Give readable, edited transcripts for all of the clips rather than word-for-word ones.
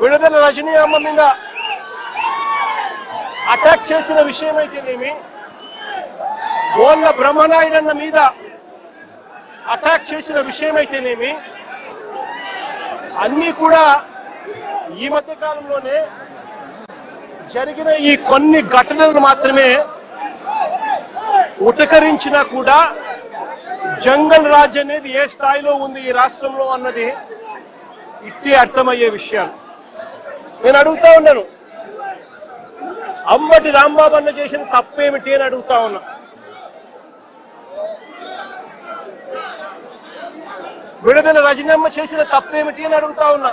విడుదల రజనీ అమ్మ మీద అటాక్ చేసిన విషయమైతేనేమి, బోళ్ళ బ్రహ్మనాయుడన్న మీద అటాక్ చేసిన విషయమైతేనేమి, అన్నీ కూడా ఈ మధ్య కాలంలోనే జరిగిన ఈ కొన్ని ఘటనలు మాత్రమే ఉటకరించినా కూడా జంగల్ రాజ్ అనేది ఏ స్థాయిలో ఉంది ఈ రాష్ట్రంలో అన్నది ఇట్టి అర్థమయ్యే విషయాలు. నేను అడుగుతా ఉన్నాను, అంబటి రాంబాబు అన్న చేసిన తప్పేమిటి అని అడుగుతా ఉన్నా. విడుదల రజనమ్మ చేసిన తప్పేమిటి అని అడుగుతా ఉన్నా.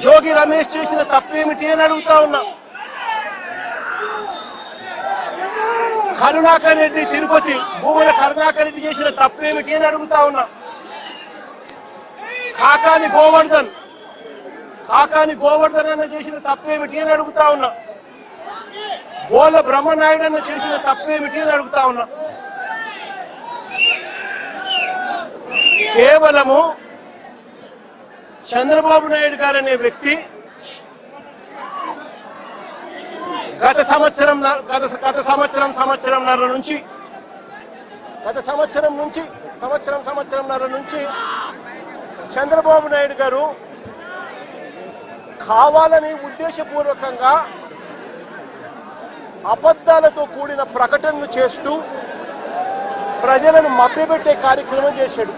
జోగి రమేష్ చేసిన తప్పేమిటి అని అడుగుతా ఉన్నా. కరుణాకర్ రెడ్డి తిరుపతి భూముల కరుణాకర్ రెడ్డి చేసిన తప్పేమిటి అని అడుగుతా ఉన్నా. కాకాని గోవర్ధన్ అన్న చేసిన తప్పేమిటి అని అడుగుతా ఉన్నా. బోల బ్రహ్మనాయుడు అన్న చేసిన తప్పేమిటి అని అడుగుతా ఉన్నా. కేవలము చంద్రబాబు నాయుడు గారు అనే వ్యక్తి గత సంవత్సరంన్నర నుంచి చంద్రబాబు నాయుడు గారు కావాలని ఉద్దేశపూర్వకంగా అబద్ధాలతో కూడిన ప్రకటనలు చేస్తూ ప్రజలను మభ్యపెట్టే కార్యక్రమం చేశాడు.